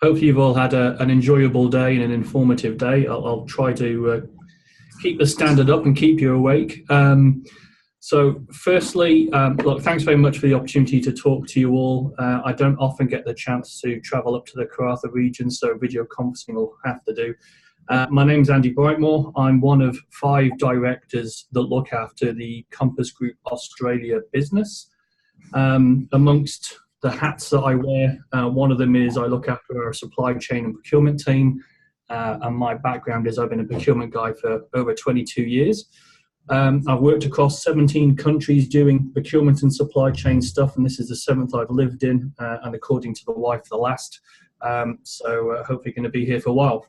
Hopefully you've all had an enjoyable day and an informative day. I'll try to keep the standard up and keep you awake. So firstly, look, thanks very much for the opportunity to talk to you all. I don't often get the chance to travel up to the Karratha region, so video conferencing will have to do. My name's Andy Brightmore. I'm one of 5 directors that look after the Compass Group Australia business. Amongst the hats that I wear, one of them is I look after our supply chain and procurement team, and my background is I've been a procurement guy for over 22 years. I've worked across 17 countries doing procurement and supply chain stuff, and this is the 7th I've lived in, and according to the wife, the last. So hopefully going to be here for a while.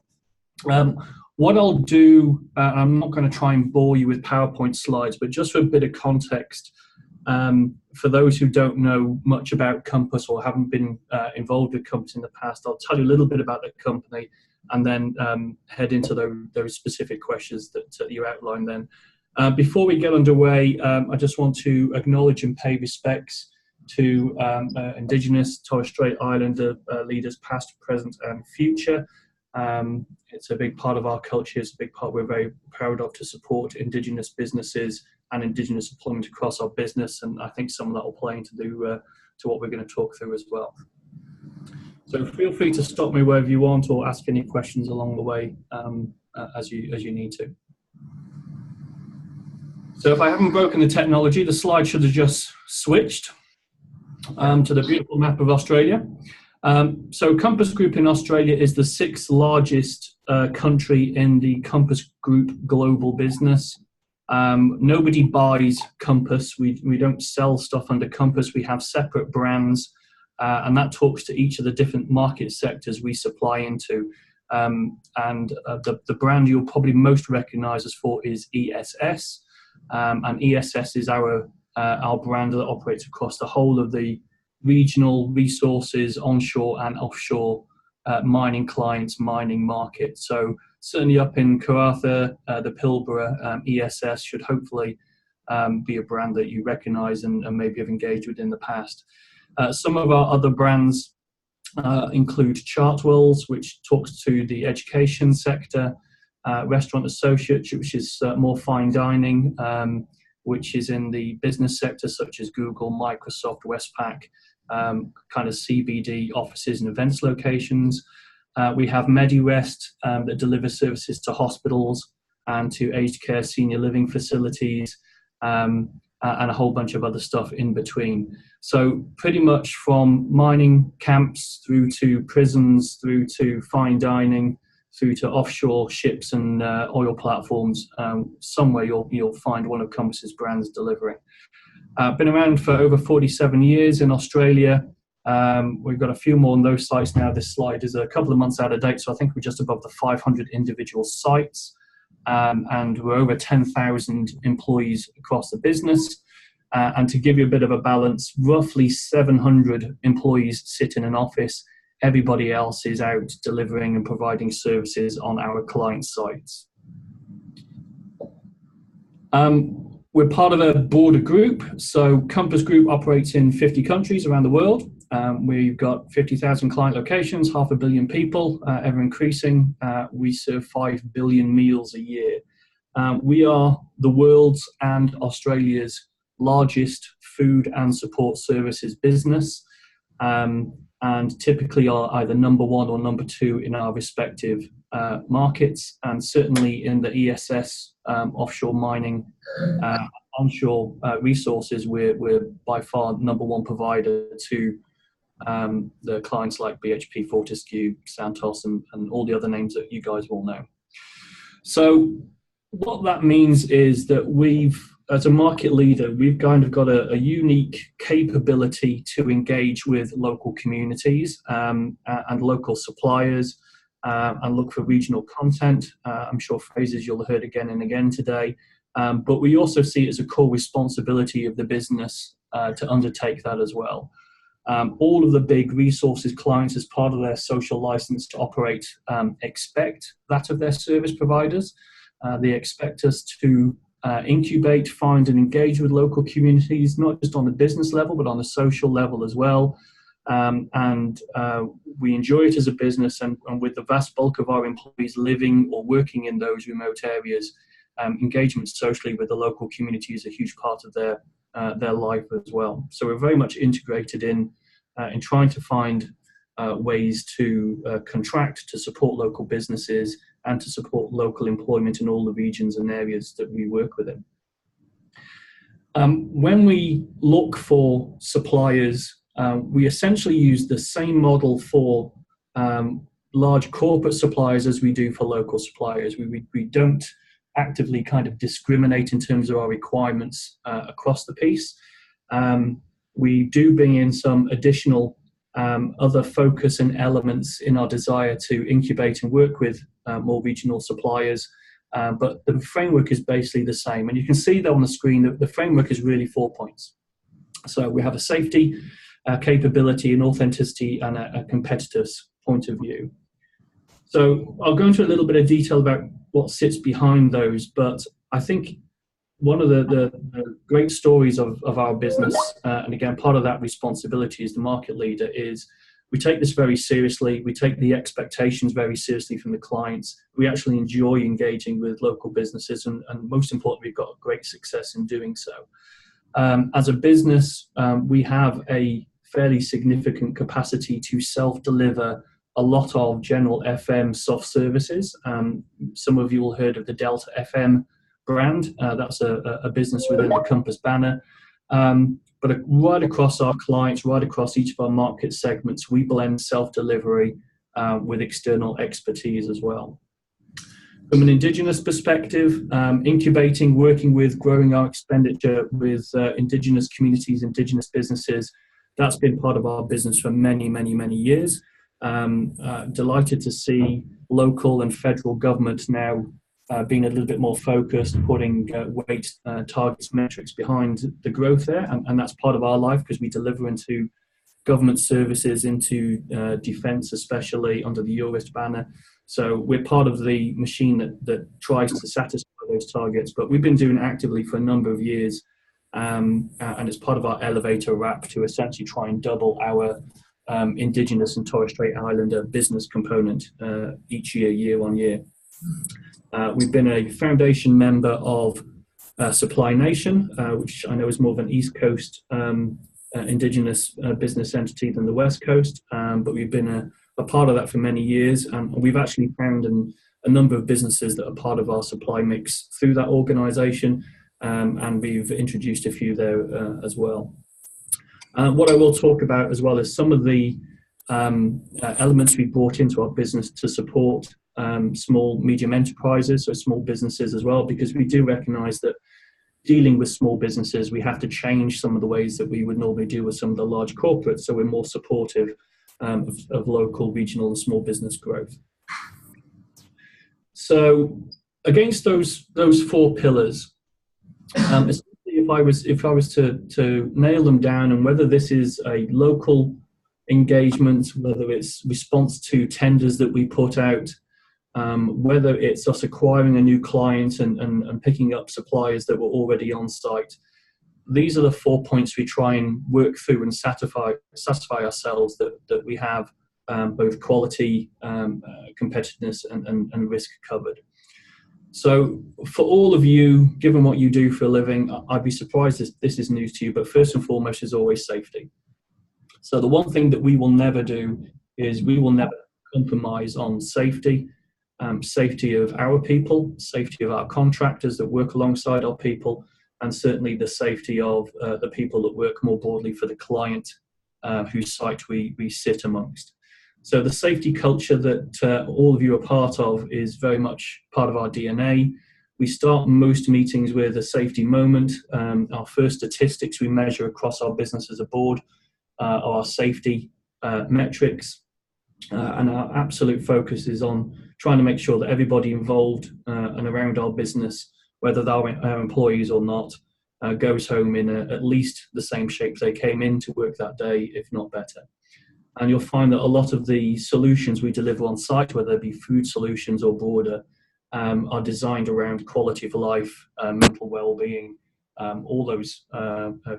What I'll do, I'm not going to try and bore you with PowerPoint slides, but just for a bit of context, for those who don't know much about Compass or haven't been involved with Compass in the past, I'll tell you a little bit about the company and then head into those specific questions that you outlined then. Before we get underway, I just want to acknowledge and pay respects to Indigenous Torres Strait Islander leaders past, present and future. It's a big part of our culture. It's a big part we're very proud of, to support Indigenous businesses and Indigenous employment across our business, and I think some of that will play into to what we're going to talk through as well. So feel free to stop me wherever you want or ask any questions along the way as you need to. So if I haven't broken the technology, the slide should have just switched to the beautiful map of Australia. So Compass Group in Australia is the 6th largest country in the Compass Group global business. Nobody buys Compass. We don't sell stuff under Compass. We have separate brands, and that talks to each of the different market sectors we supply into. The brand you'll probably most recognize us for is ESS. And ESS is our brand that operates across the whole of the regional resources, onshore and offshore mining clients, mining market. So certainly up in Karratha, the Pilbara, ESS should hopefully be a brand that you recognise and maybe have engaged with in the past. Some of our other brands include Chartwells, which talks to the education sector, Restaurant Associates, which is more fine dining, which is in the business sector, such as Google, Microsoft, Westpac, kind of CBD offices and events locations. We have MediRest that delivers services to hospitals and to aged care senior living facilities, and a whole bunch of other stuff in between. So pretty much from mining camps through to prisons, through to fine dining, through to offshore ships and oil platforms, somewhere you'll find one of Compass's brands delivering. Been around for over 47 years in Australia. We've got a few more on those sites now. This slide is a couple of months out of date, so I think we're just above the 500 individual sites, and we're over 10,000 employees across the business. And to give you a bit of a balance, roughly 700 employees sit in an office. Everybody else is out delivering and providing services on our client sites. We're part of a broader group. So Compass Group operates in 50 countries around the world. We've got 50,000 client locations, 500 million people, ever increasing. We serve 5 billion meals a year. We are the world's and Australia's largest food and support services business. And typically are either number 1 or number 2 in our respective markets, and certainly in the ESS offshore mining, onshore resources, we're by far number 1 provider to the clients like BHP, Fortescue, Santos, and all the other names that you guys will know. So what that means is that as a market leader, we've kind of got a unique capability to engage with local communities and local suppliers and look for regional content. I'm sure phrases you'll have heard again and again today. But we also see it as a core responsibility of the business to undertake that as well. All of the big resources clients, as part of their social license to operate, expect that of their service providers. They expect us to incubate, find and engage with local communities, not just on the business level, but on the social level as well. and we enjoy it as a business, and with the vast bulk of our employees living or working in those remote areas, engagement socially with the local community is a huge part of their life as well. So we're very much integrated in trying to find ways to contract to support local businesses and to support local employment in all the regions and areas that we work within. When we look for suppliers, we essentially use the same model for large corporate suppliers as we do for local suppliers. We don't actively kind of discriminate in terms of our requirements across the piece. We do bring in some additional other focus and elements in our desire to incubate and work with more regional suppliers. But the framework is basically the same. And you can see that on the screen that the framework is really 4 points. So we have a safety, capability, and authenticity, and a competitiveness point of view. So I'll go into a little bit of detail about what sits behind those, but I think one of the great stories of our business, and again, part of that responsibility as the market leader, is we take this very seriously. We take the expectations very seriously from the clients. We actually enjoy engaging with local businesses, and most importantly, we've got great success in doing so. As a business, we have a fairly significant capacity to self-deliver a lot of general FM soft services. Some of you will have heard of the Delta FM brand. That's a business within the Compass banner. But right across our clients, right across each of our market segments, we blend self-delivery with external expertise as well. From an Indigenous perspective, incubating, working with, growing our expenditure with Indigenous communities, Indigenous businesses, that's been part of our business for many, many, many years. Delighted to see local and federal government now being a little bit more focused, putting weight, targets, metrics behind the growth there, and that's part of our life because we deliver into government services, into defence, especially under the Eurist banner. So we're part of the machine that tries to satisfy those targets, but we've been doing it actively for a number of years, and it's part of our elevator wrap to essentially try and double our Indigenous and Torres Strait Islander business component each year, year on year. We've been a foundation member of Supply Nation, which I know is more of an East Coast Indigenous business entity than the West Coast, but we've been a part of that for many years, and we've actually found a number of businesses that are part of our supply mix through that organisation, and we've introduced a few there as well. What I will talk about as well is some of the elements we brought into our business to support small, medium enterprises, so small businesses as well, because we do recognise that dealing with small businesses, we have to change some of the ways that we would normally do with some of the large corporates, so we're more supportive of local, regional and small business growth. So against those 4 pillars, if I was to nail them down, and whether this is a local engagement, whether it's response to tenders that we put out, whether it's us acquiring a new client and picking up suppliers that were already on site, these are the 4 points we try and work through and satisfy ourselves that we have both quality, competitiveness and risk covered. So for all of you, given what you do for a living, I'd be surprised if this is news to you, but first and foremost is always safety. So the one thing that we will never do is we will never compromise on safety, safety of our people, safety of our contractors that work alongside our people, and certainly the safety of the people that work more broadly for the client whose site we sit amongst. So the safety culture that all of you are part of is very much part of our DNA. We start most meetings with a safety moment. Our first statistics we measure across our business as a board are our safety metrics. And our absolute focus is on trying to make sure that everybody involved and around our business, whether they're our employees or not, goes home in at least the same shape they came into work that day, if not better. And you'll find that a lot of the solutions we deliver on site, whether they be food solutions or broader, are designed around quality of life, mental well-being, all those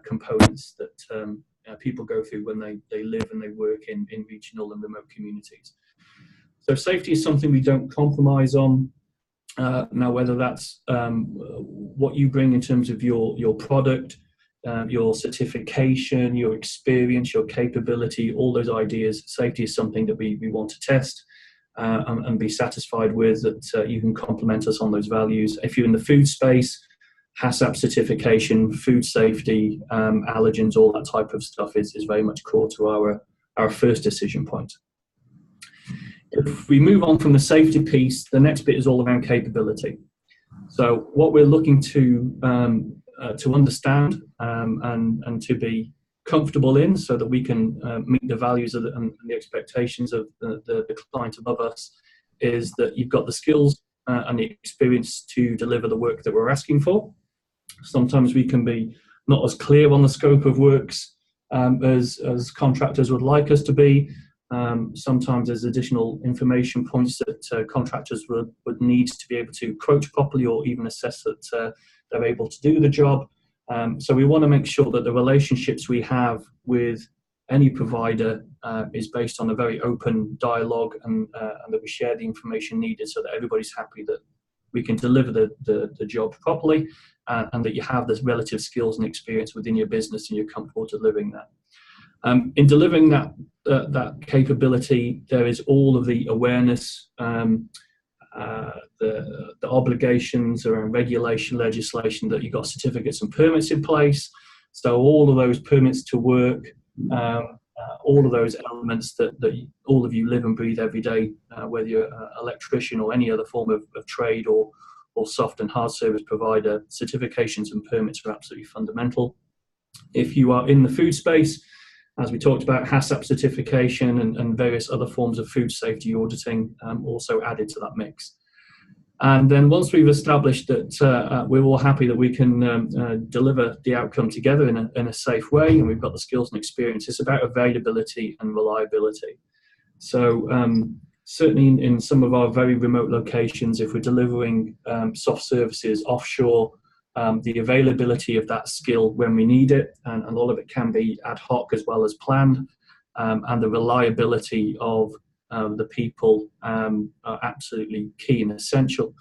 components that people go through when they live and they work in regional and remote communities. So safety is something we don't compromise on. Now, whether that's what you bring in terms of your product, your certification, your experience, your capability, all those ideas, safety is something that we want to test and be satisfied with, that you can complement us on those values. If you're in the food space, HACCP certification, food safety, allergens, all that type of stuff is very much core to our first decision point. If we move on from the safety piece, the next bit is all around capability. So what we're looking to understand and to be comfortable in, so that we can meet the values and the expectations of the client above us, is that you've got the skills and the experience to deliver the work that we're asking for. Sometimes we can be not as clear on the scope of works as contractors would like us to be. Sometimes there's additional information points that contractors would need to be able to quote properly, or even assess that they're able to do the job. So we want to make sure that the relationships we have with any provider is based on a very open dialogue, and that we share the information needed so that everybody's happy that we can deliver the job properly, and that you have the relative skills and experience within your business and you're comfortable delivering that. In delivering that capability, there is all of the awareness, the obligations around regulation, legislation, that you've got certificates and permits in place. So all of those permits to work, all of those elements that all of you live and breathe every day, whether you're an electrician or any other form of trade or soft and hard service provider, certifications and permits are absolutely fundamental. If you are in the food space, as we talked about, HACCP certification and various other forms of food safety auditing also added to that mix. And then once we've established that we're all happy that we can deliver the outcome together in a safe way, and we've got the skills and experience, it's about availability and reliability. So certainly in some of our very remote locations, if we're delivering soft services offshore, the availability of that skill when we need it, and a lot of it can be ad hoc as well as planned, and the reliability of the people are absolutely key and essential.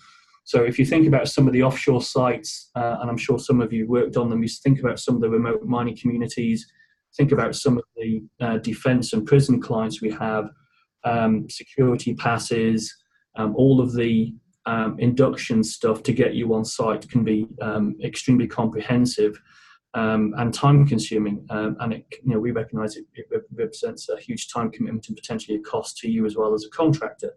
So if you think about some of the offshore sites, and I'm sure some of you worked on them, you think about some of the remote mining communities, think about some of the defence and prison clients we have, security passes, all of the induction stuff to get you on site can be extremely comprehensive and time consuming, and it, we recognise it represents a huge time commitment and potentially a cost to you as well as a contractor.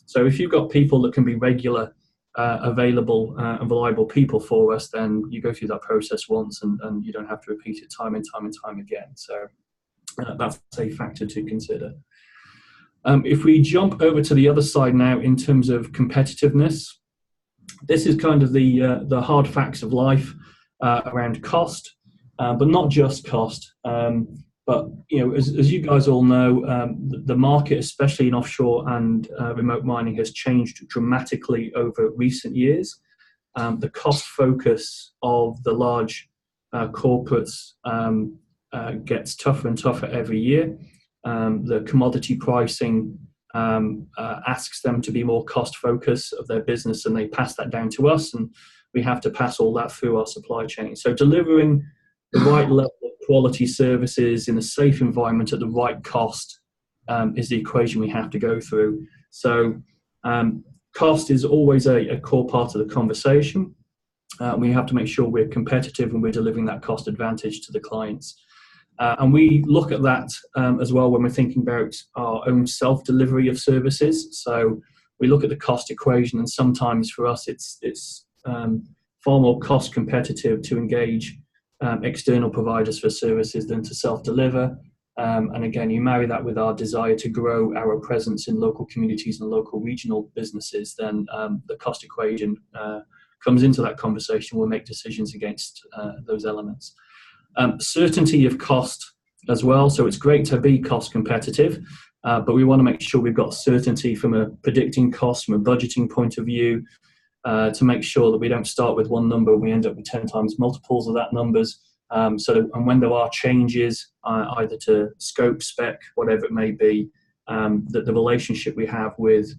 So if you've got people that can be regular, available and reliable people for us, then you go through that process once and you don't have to repeat it time and time again. So that's a factor to consider. If we jump over to the other side now in terms of competitiveness, this is kind of the hard facts of life around cost, but not just cost. But as you guys all know, the market, especially in offshore and remote mining, has changed dramatically over recent years. The cost focus of the large corporates gets tougher and tougher every year. The commodity pricing asks them to be more cost focused of their business, and they pass that down to us, and we have to pass all that through our supply chain. So delivering the right level of quality services in a safe environment at the right cost is the equation we have to go through. So cost is always a core part of the conversation. We have to make sure we're competitive and we're delivering that cost advantage to the clients. And we look at that as well when we're thinking about our own self-delivery of services. So we look at the cost equation, and sometimes for us it's far more cost competitive to engage external providers for services than to self-deliver. And again, you marry that with our desire to grow our presence in local communities and local regional businesses, then the cost equation comes into that conversation. We'll make decisions against those elements. Certainty of cost as well. So it's great to be cost competitive, but we want to make sure we've got certainty from a predicting cost, from a budgeting point of view, to make sure that we don't start with one number and we end up with 10 times multiples of that numbers, And when there are changes, either to scope, spec, whatever it may be, that the relationship we have with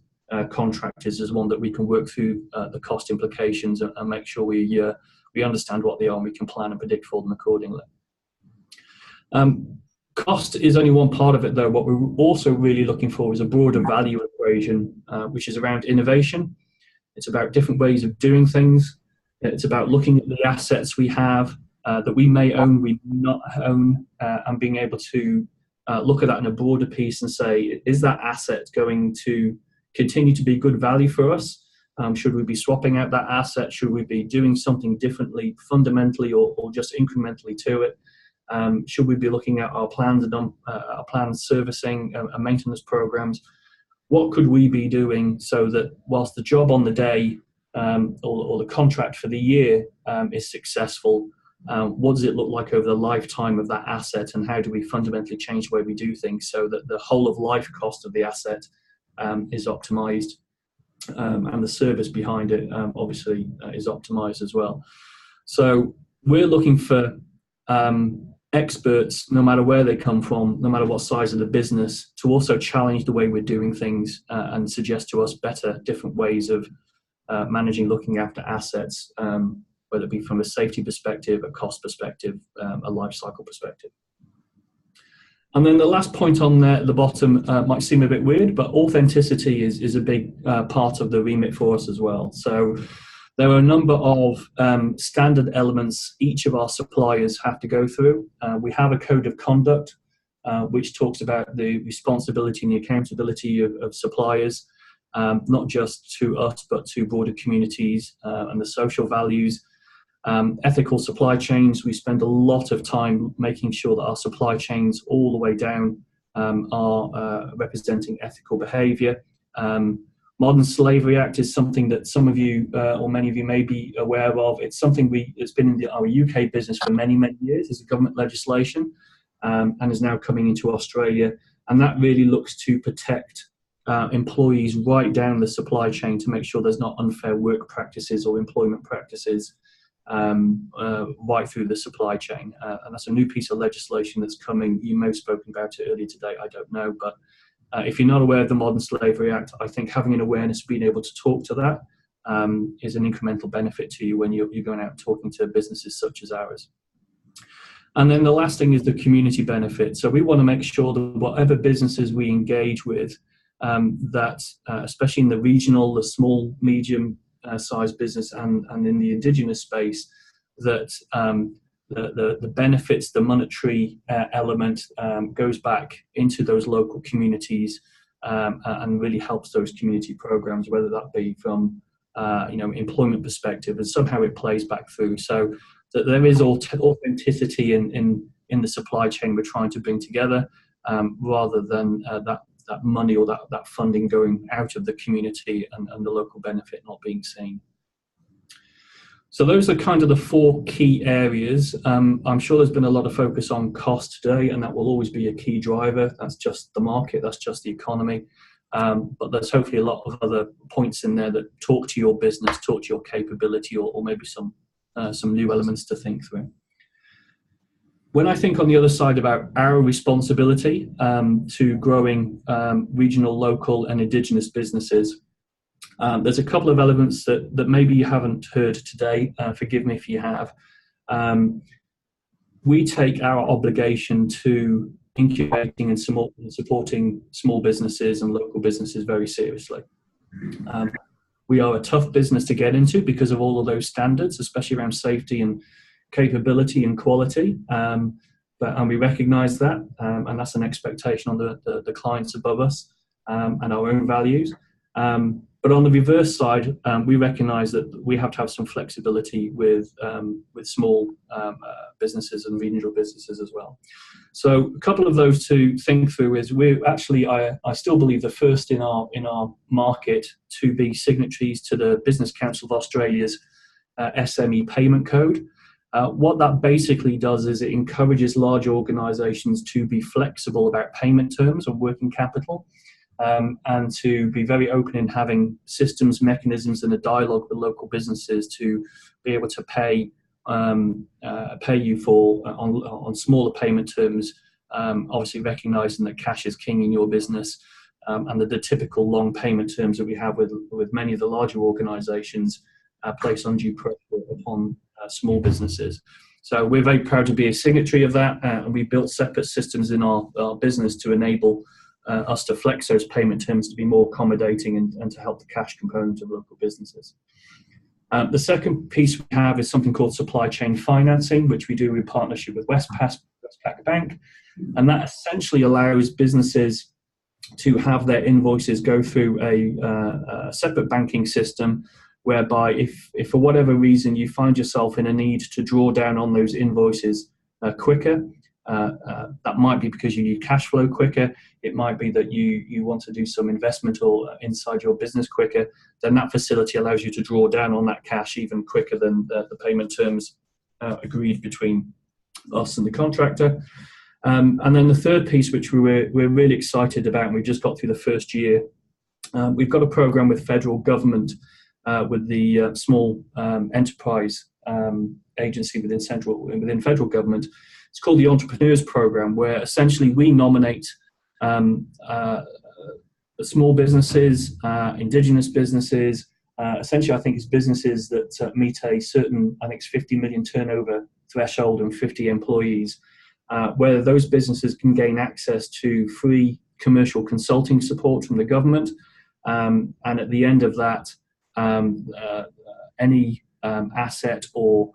contractors is one that we can work through the cost implications and make sure we understand what they are and we can plan and predict for them accordingly. Cost is only one part of it, though. What we're also really looking for is a broader value equation, which is around innovation. It's about different ways of doing things. It's about looking at the assets we have that we may own, we do not own, and being able to look at that in a broader piece and say, is that asset going to continue to be good value for us? Should we be swapping out that asset? Should we be doing something differently, fundamentally, or just incrementally to it? Should we be looking at our plans and our plans servicing and maintenance programs? What could we be doing so that whilst the job on the day or the contract for the year is successful, what does it look like over the lifetime of that asset, and how do we fundamentally change the way we do things so that the whole of life cost of the asset is optimized, and the service behind it obviously is optimized as well. So we're looking for experts, no matter where they come from, no matter what size of the business, to also challenge the way we're doing things and suggest to us better, different ways of managing, looking after assets, whether it be from a safety perspective, a cost perspective, a life cycle perspective. And then the last point on there at the bottom might seem a bit weird, but authenticity is a big part of the remit for us as well. So there are a number of standard elements each of our suppliers have to go through. We have a code of conduct which talks about the responsibility and the accountability of suppliers, not just to us, but to broader communities and the social values. Ethical supply chains, we spend a lot of time making sure that our supply chains all the way down are representing ethical behaviour. Modern Slavery Act is something that some of you or many of you may be aware of. It's something it's been in our UK business for many, many years as a government legislation, and is now coming into Australia. And that really looks to protect employees right down the supply chain to make sure there's not unfair work practices or employment practices right through the supply chain. And that's a new piece of legislation that's coming. You may have spoken about it earlier today, I don't know, but if you're not aware of the Modern Slavery Act, I think having an awareness, being able to talk to that is an incremental benefit to you when you're going out and talking to businesses such as ours. And then the last thing is the community benefit. So we want to make sure that whatever businesses we engage with, especially in the regional, the small, medium size business and in the Indigenous space, that the benefits, the monetary element goes back into those local communities and really helps those community programs, whether that be from employment perspective, and somehow it plays back through. So that there is authenticity in the supply chain we're trying to bring together, rather than that money or that funding going out of the community and the local benefit not being seen. So those are kind of the four key areas. I'm sure there's been a lot of focus on cost today, and that will always be a key driver. That's just the market, that's just the economy. But there's hopefully a lot of other points in there that talk to your business, talk to your capability, or maybe some new elements to think through. When I think on the other side about our responsibility to growing regional, local and Indigenous businesses, there's a couple of elements that maybe you haven't heard today. Forgive me if you have. We take our obligation to incubating and supporting small businesses and local businesses very seriously. We are a tough business to get into because of all of those standards, especially around safety and capability and quality. And we recognise that, and that's an expectation on the clients above us and our own values. But on the reverse side, we recognise that we have to have some flexibility with small businesses and regional businesses as well. So a couple of those to think through is we're actually, I still believe, the first in our market to be signatories to the Business Council of Australia's SME payment code. What that basically does is it encourages large organisations to be flexible about payment terms or working capital. And to be very open in having systems, mechanisms, and a dialogue with local businesses to be able to pay pay you for on smaller payment terms, obviously recognizing that cash is king in your business, and that the typical long payment terms that we have with many of the larger organizations place undue pressure upon small businesses. So we're very proud to be a signatory of that, and we built separate systems in our business to enable us to flex those payment terms to be more accommodating and to help the cash component of local businesses. The second piece we have is something called supply chain financing, which we do in partnership with Westpac Bank, and that essentially allows businesses to have their invoices go through a separate banking system, whereby if for whatever reason you find yourself in a need to draw down on those invoices quicker, that might be because you need cash flow quicker, it might be that you want to do some investment or inside your business quicker, then that facility allows you to draw down on that cash even quicker than the payment terms agreed between us and the contractor. And then the third piece, which we're really excited about, and we've just got through the first year, we've got a program with federal government, with the small enterprise agency within federal government. It's called the Entrepreneurs Program, where essentially we nominate small businesses, indigenous businesses. Essentially, I think it's businesses that meet a certain, I think it's 50 million turnover threshold and 50 employees, where those businesses can gain access to free commercial consulting support from the government. And at the end of that, any asset or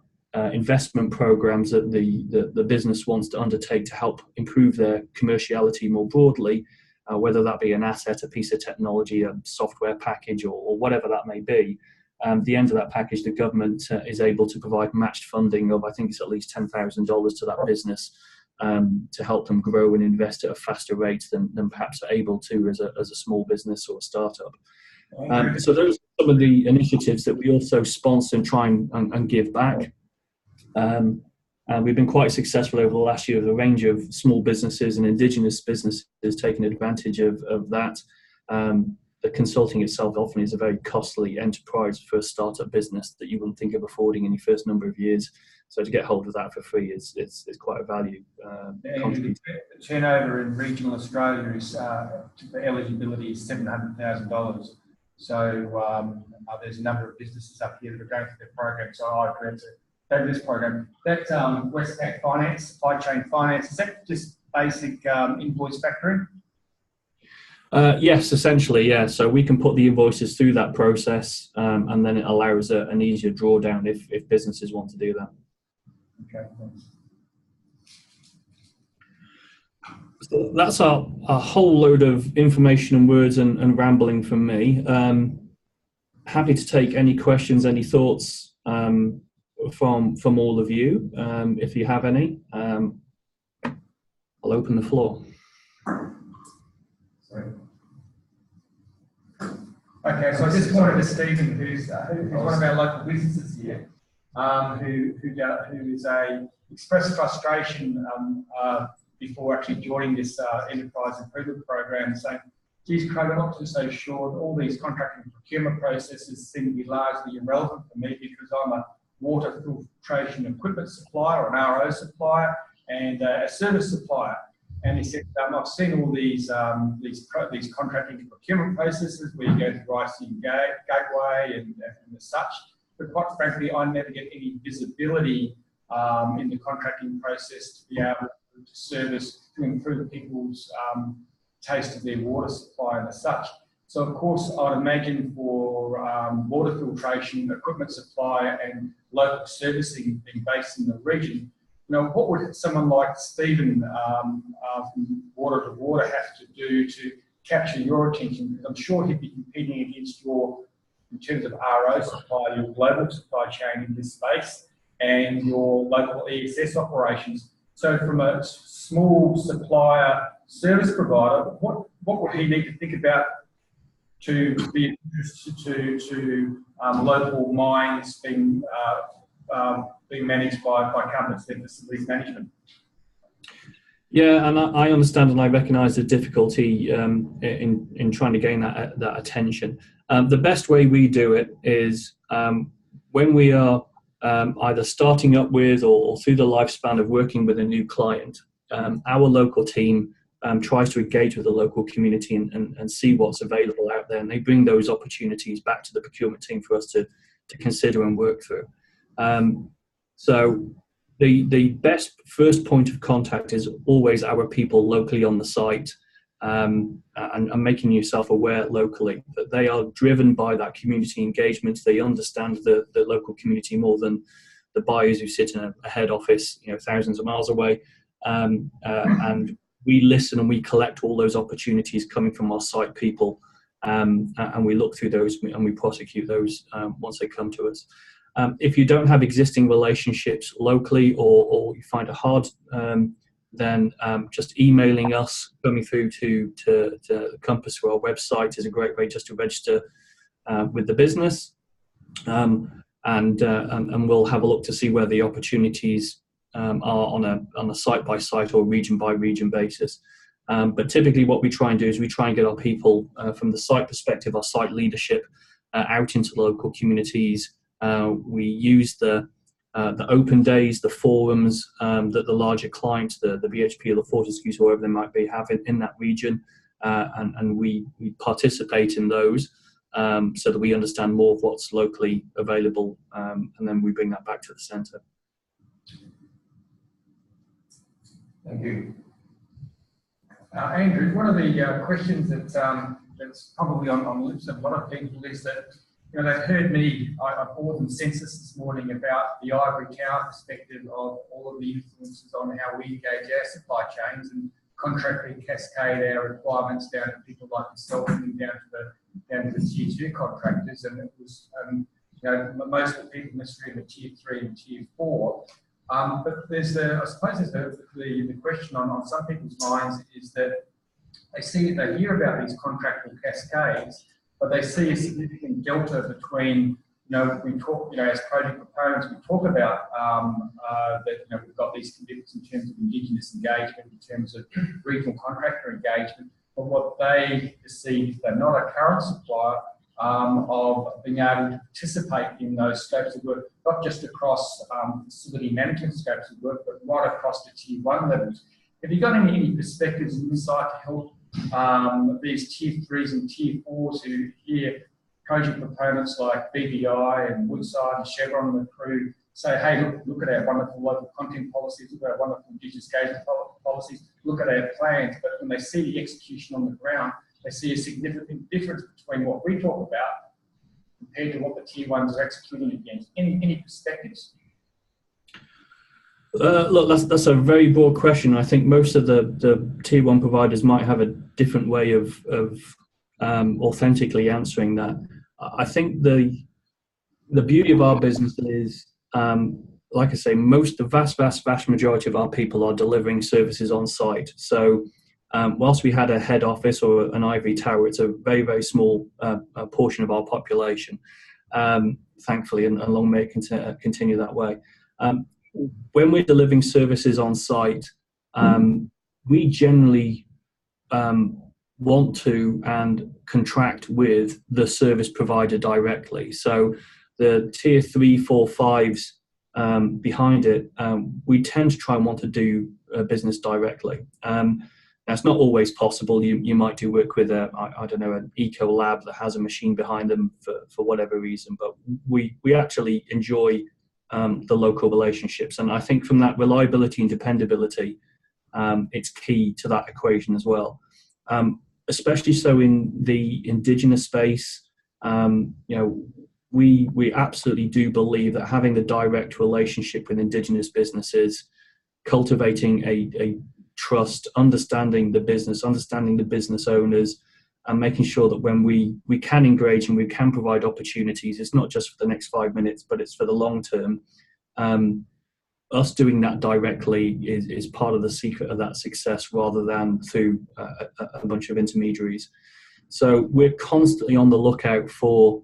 investment programs that the business wants to undertake to help improve their commerciality more broadly, whether that be an asset, a piece of technology, a software package, or whatever that may be. At the end of that package, the government is able to provide matched funding of, I think it's at least $10,000 to that business, to help them grow and invest at a faster rate than perhaps are able to as a small business or a startup. So those are some of the initiatives that we also sponsor and try and give back. And we've been quite successful over the last year with a range of small businesses and indigenous businesses taking advantage of that. The consulting itself often is a very costly enterprise for a startup business that you wouldn't think of affording in your first number of years. So to get hold of that for free is quite a value contribution. The turnover in regional Australia is for eligibility is $700,000. So there's a number of businesses up here that are going through their program. So I agree to go to this program. That Westpac Finance, supply chain finance, is that just basic invoice factoring? Yes, essentially, yeah. So we can put the invoices through that process, and then it allows an easier drawdown if businesses want to do that. Okay, thanks. So that's a whole load of information and words and rambling from me. Happy to take any questions, any thoughts from all of you, if you have any. I'll open the floor. Okay, so I just pointed to Stephen, who's one of our local businesses here, who is expressed frustration before actually joining this enterprise improvement program, saying, geez, Craig, I'm not so sure that all these contracting and procurement processes seem to be largely irrelevant for me because I'm a water filtration equipment supplier or an RO supplier and a service supplier. And he said, I've seen all these contracting and procurement processes where you go through IC Gateway and such, but quite frankly, I never get any visibility in the contracting process to be able to improve people's taste of their water supply and as such. So of course, I'd imagine for water filtration, equipment supply and local servicing being based in the region, what would someone like Stephen from Water to Water have to do to capture your attention? Because I'm sure he'd be competing against in terms of RO supply, your global supply chain in this space and your local ESS operations. So from a small supplier service provider, what would he need to think about to be introduced to local mines being managed by companies, their facilities management? Yeah, and I understand and I recognise the difficulty in trying to gain that attention. The best way we do it is when we are either starting up with or through the lifespan of working with a new client, our local team tries to engage with the local community and see what's available out there, and they bring those opportunities back to the procurement team for us to consider and work through. So the best first point of contact is always our people locally on the site, and making yourself aware locally that they are driven by that community engagement. They understand the local community more than the buyers who sit in a head office, thousands of miles away. And we listen and we collect all those opportunities coming from our site people, and we look through those and we prosecute those once they come to us. If you don't have existing relationships locally, or you find it hard, then just emailing us, coming through to Compass through our website is a great way just to register with the business, and we'll have a look to see where the opportunities are on a site by site or region by region basis. But typically, what we try and do is we try and get our people from the site perspective, our site leadership, out into local communities. We use the open days, the forums that the larger clients, the BHP or the Fortescues, whoever they might be, have in that region, and we participate in those so that we understand more of what's locally available, and then we bring that back to the centre. Thank you. Andrew, one of the questions that's probably on the lips of a lot of people is that they've heard me, I brought them census this morning about the ivory tower perspective of all of the influences on how we engage our supply chains and contractually cascade our requirements down to people like yourself and down to the tier 2 contractors. And it was, most of the people necessarily in the tier 3 and tier 4. But I suppose the question on some people's minds is that they hear about these contractual cascades, but they see a significant delta between, we talk, as project proponents, we talk about that, we've got these commitments in terms of Indigenous engagement, in terms of regional contractor engagement, but what they perceive, if they're not a current supplier, of being able to participate in those scopes of work, not just across facility management scopes of work, but right across the tier 1 levels. Have you got any perspectives and insight to help these tier 3s and tier 4s who hear project proponents like BBI and Woodside and Chevron and the crew say, hey, look at our wonderful local content policies, look at our wonderful Indigenous engagement policies, look at our plans, but when they see the execution on the ground, they see a significant difference between what we talk about compared to what the tier 1s are executing against. Any perspectives? Look, that's a very broad question. I think most of the tier 1 providers might have a different way of authentically answering that. I think the beauty of our business is, like I say, the vast majority of our people are delivering services on site. So whilst we had a head office or an ivory tower, it's a very, very small portion of our population, thankfully, and long may it continue that way. When we're delivering services on site, we generally want to and contract with the service provider directly. So the tier 3, 4, 5s behind it, we tend to try and want to do business directly. That's not always possible. You might do work with an eco lab that has a machine behind them for whatever reason, but we actually enjoy the local relationships. And I think from that reliability and dependability, it's key to that equation as well. Especially so in the Indigenous space, we absolutely do believe that having the direct relationship with Indigenous businesses, cultivating a trust, understanding the business owners, and making sure that when we can engage and we can provide opportunities, it's not just for the next 5 minutes, but it's for the long term. Us doing that directly is part of the secret of that success, rather than through a bunch of intermediaries. So we're constantly on the lookout for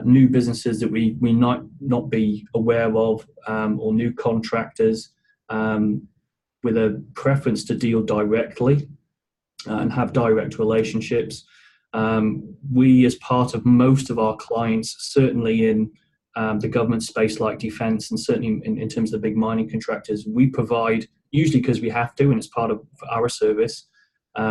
new businesses that we might not be aware of, or new contractors with a preference to deal directly and have direct relationships. We, as part of most of our clients, certainly in the government space like defence, and certainly in terms of the big mining contractors, we provide, usually because we have to and it's part of our service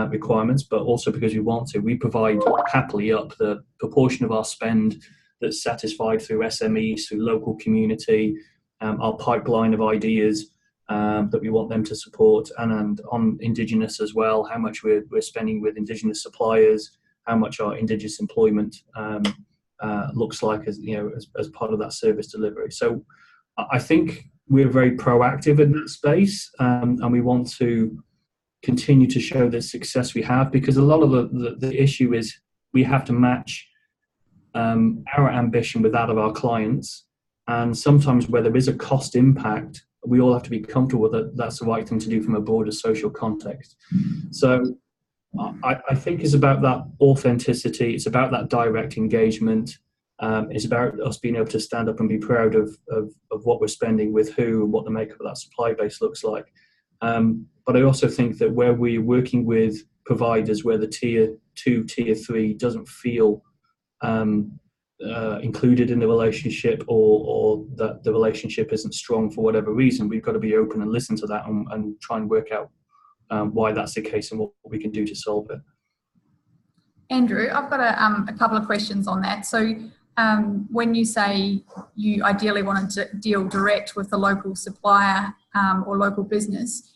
requirements, but also because we want to, we provide happily up the proportion of our spend that's satisfied through SMEs, through local community, our pipeline of ideas that we want them to support, and on Indigenous as well, how much we're spending with Indigenous suppliers, how much our Indigenous employment looks like as part of that service delivery. So I think we're very proactive in that space, and we want to continue to show the success we have, because a lot of the issue is we have to match our ambition with that of our clients, and sometimes where there is a cost impact, we all have to be comfortable that that's the right thing to do from a broader social context. So I think it's about that authenticity, it's about that direct engagement, it's about us being able to stand up and be proud of what we're spending with who and what the makeup of that supply base looks like. But I also think that where we're working with providers where the tier 2, tier 3 doesn't feel included in the relationship, or that the relationship isn't strong for whatever reason, we've got to be open and listen to that and try and work out why that's the case and what we can do to solve it. Andrew, I've got a couple of questions on that. So when you say you ideally want to deal direct with the local supplier or local business,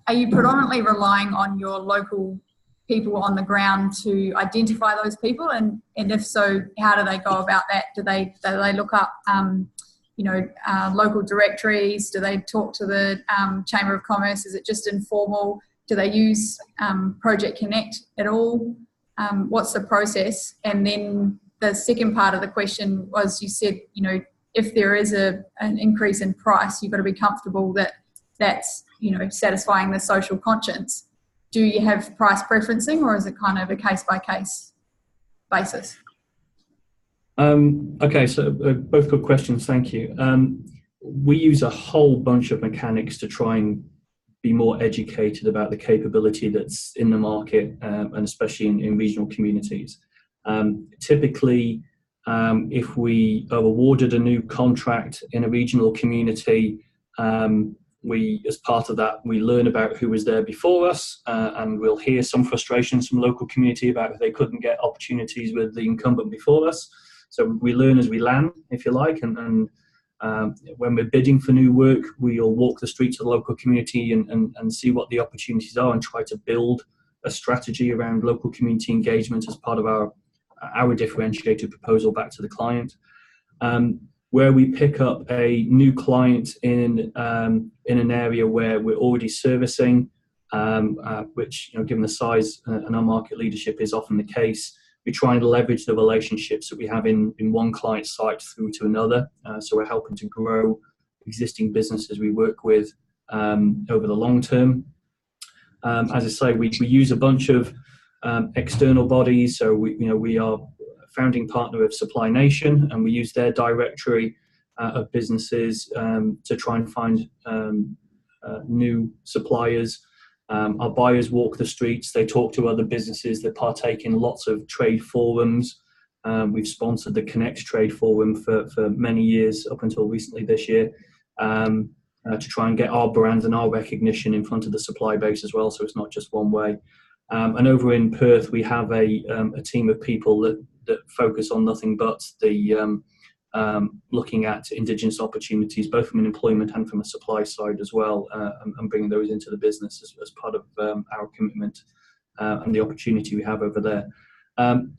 are you predominantly relying on your local people on the ground to identify those people, and if so, how do they go about that? Do they look up local directories? Do they talk to the Chamber of Commerce? Is it just informal? Do they use Project Connect at all? What's the process? And then the second part of the question was, you said, if there is an increase in price, you've got to be comfortable that that's satisfying the social conscience. Do you have price preferencing, or is it kind of a case-by-case basis? Okay, so both good questions, thank you. We use a whole bunch of mechanics to try and be more educated about the capability that's in the market, and especially in regional communities. Typically, if we are awarded a new contract in a regional community, as part of that, we learn about who was there before us, and we'll hear some frustrations from local community about if they couldn't get opportunities with the incumbent before us. So we learn as we land, if you like, and when we're bidding for new work, we'll walk the streets of the local community and see what the opportunities are and try to build a strategy around local community engagement as part of our differentiated proposal back to the client. Where we pick up a new client in an area where we're already servicing, which, given the size and our market leadership is often the case, we try and leverage the relationships that we have in one client site through to another. So we're helping to grow existing businesses we work with over the long term. As I say, we use a bunch of external bodies. So we are founding partner of Supply Nation, and we use their directory of businesses to try and find new suppliers. Our buyers walk the streets, they talk to other businesses, they partake in lots of trade forums. We've sponsored the Connect Trade Forum for many years, up until recently this year, to try and get our brand and our recognition in front of the supply base as well, so it's not just one way. And over in Perth, we have a team of people that focus on nothing but the looking at Indigenous opportunities, both from an employment and from a supply side as well, and bringing those into the business as part of our commitment and the opportunity we have over there.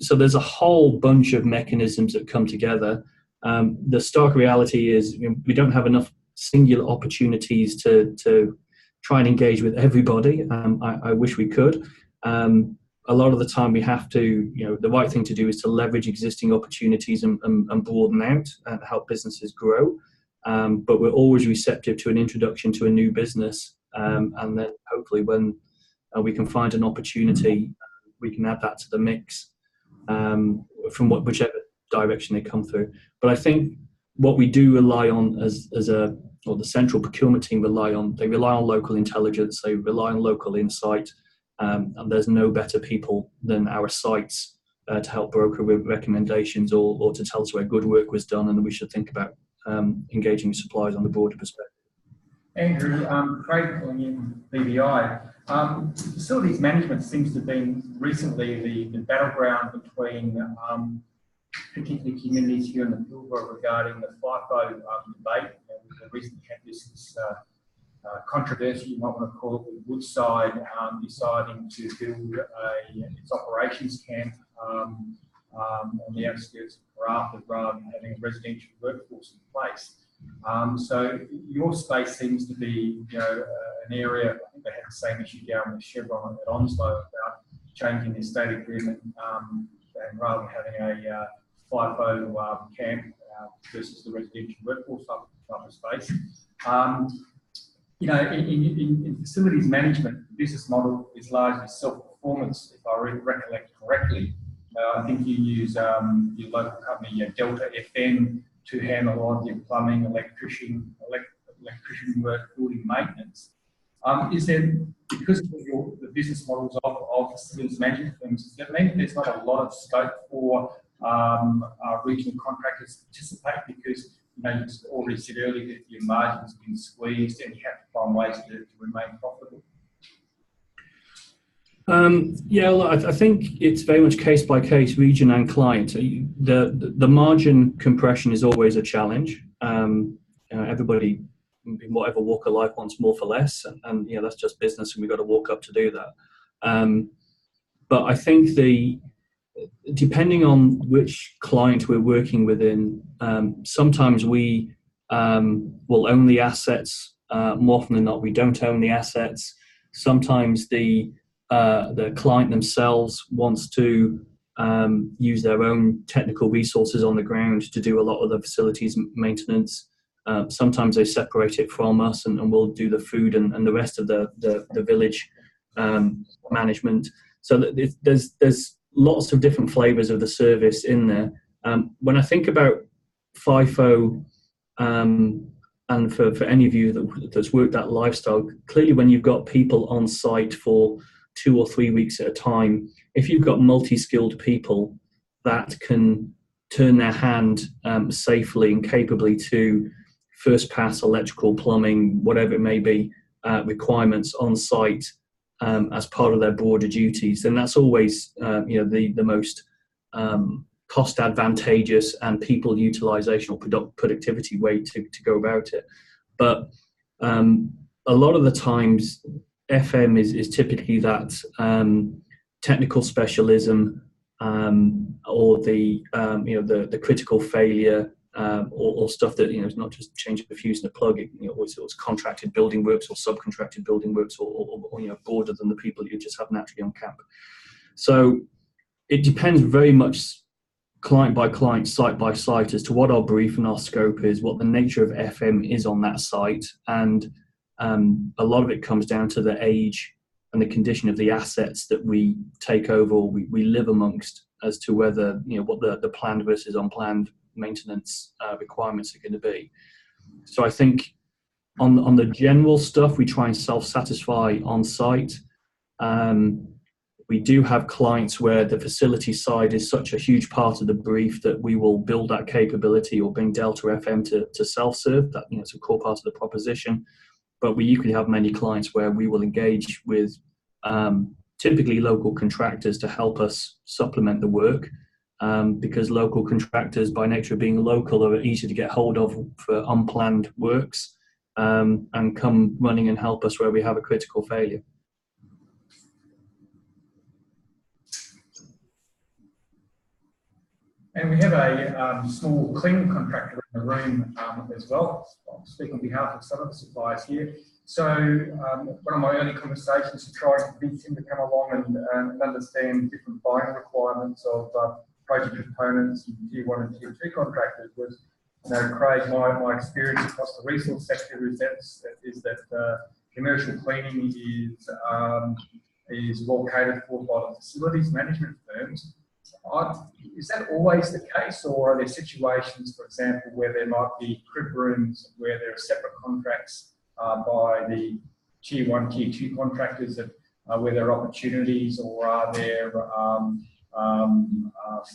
So there's a whole bunch of mechanisms that come together. The stark reality is we don't have enough singular opportunities to try and engage with everybody. I wish we could. A lot of the time we have to, the right thing to do is to leverage existing opportunities and broaden out and help businesses grow. But we're always receptive to an introduction to a new business. And then hopefully when we can find an opportunity, we can add that to the mix from whichever direction they come through. But I think what we do rely on or the central procurement team rely on local intelligence, they rely on local insight. And there's no better people than our sites to help broker with recommendations or to tell us where good work was done and that we should think about engaging suppliers on the broader perspective. Andrew, Craig calling in BVI. Facilities management seems to have been recently the battleground between particularly communities here in the Pilbara regarding the FIFO debate. We recently had this controversy, you might want to call it, with Woodside deciding to build its operations camp on the outskirts of Karratha rather than having a residential workforce in place. So your space seems to be, an area. I think they had the same issue down with Chevron at Onslow about changing the estate agreement and rather than having a FIFO camp versus the residential workforce type of space. In facilities management, the business model is largely self-performance, if I recollect correctly. I think you use your local company, Delta FM, to handle a lot of your plumbing, electrician work, building maintenance. Is there, because of the business models of facilities management firms, does that mean there's not a lot of scope for regional contractors to participate because you already said earlier that your margins have been squeezed and you have to find ways to remain profitable? I think it's very much case by case, region and client. The margin compression is always a challenge. Everybody in whatever walk of life wants more for less, and that's just business, and we've got to walk up to do that. But I think depending on which client we're working within, sometimes we will own the assets. More often than not, we don't own the assets. Sometimes the client themselves wants to use their own technical resources on the ground to do a lot of the facilities maintenance. Sometimes they separate it from us and we'll do the food and the rest of the village management. So there's lots of different flavours of the service in there. When I think about FIFO, and for any of you that's worked that lifestyle, clearly when you've got people on site for 2 or 3 weeks at a time, if you've got multi-skilled people that can turn their hand safely and capably to first pass electrical, plumbing, whatever it may be, requirements on site as part of their broader duties, then that's always the most cost advantageous and people utilization or productivity way to go about it. But a lot of the times FM is typically that technical specialism or the critical failure or stuff that is not just changing the fuse and the plug. It's contracted building works or subcontracted building works or broader than the people you just have naturally on camp. So it depends very much client by client, site by site, as to what our brief and our scope is, what the nature of FM is on that site, and a lot of it comes down to the age and the condition of the assets that we take over or we live amongst, as to whether what the planned versus unplanned maintenance requirements are going to be. So I think on the general stuff, we try and self-satisfy on site. We do have clients where the facility side is such a huge part of the brief that we will build that capability or bring Delta FM to self-serve. That it's a core part of the proposition. But we equally have many clients where we will engage with typically local contractors to help us supplement the work, because local contractors, by nature of being local, are easy to get hold of for unplanned works and come running and help us where we have a critical failure. And we have a small cleaning contractor in the room as well. I'll speak on behalf of some of the suppliers here. So one of my early conversations to try and convince him to come along and understand different buying requirements of project components and tier 1 and tier 2 contractors was, Craig, my experience across the resource sector is that commercial cleaning is well catered for by the facilities management firms. Is that always the case, or are there situations, for example, where there might be crib rooms where there are separate contracts by the tier 1, tier 2 contractors where there are opportunities, or are there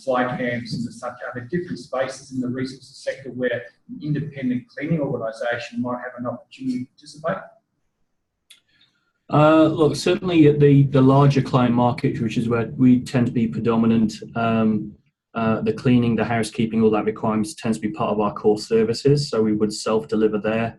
fly camps and such. Are there different spaces in the resources sector where an independent cleaning organisation might have an opportunity to participate? Look, certainly at the larger client market, which is where we tend to be predominant, the cleaning, the housekeeping, all that requirements tends to be part of our core services. So we would self-deliver there,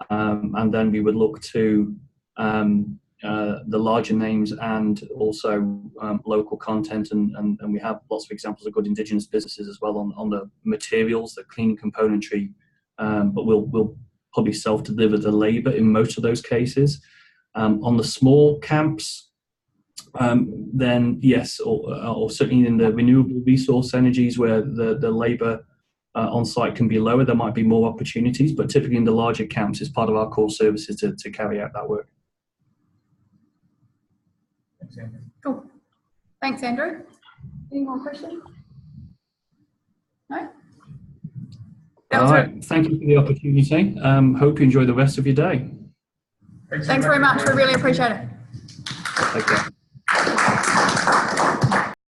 and then we would look to the larger names and also local content, and we have lots of examples of good Indigenous businesses as well on the materials, the cleaning componentry, but we'll probably self-deliver the labour in most of those cases. On the small camps, then yes, or certainly in the renewable resource energies where the labour on site can be lower, there might be more opportunities, but typically in the larger camps, it's part of our core services to carry out that work. Cool. Thanks, Andrew. Any more questions? No? All right. Thank you for the opportunity. Hope you enjoy the rest of your day. Thanks very much. We really appreciate it. Take care.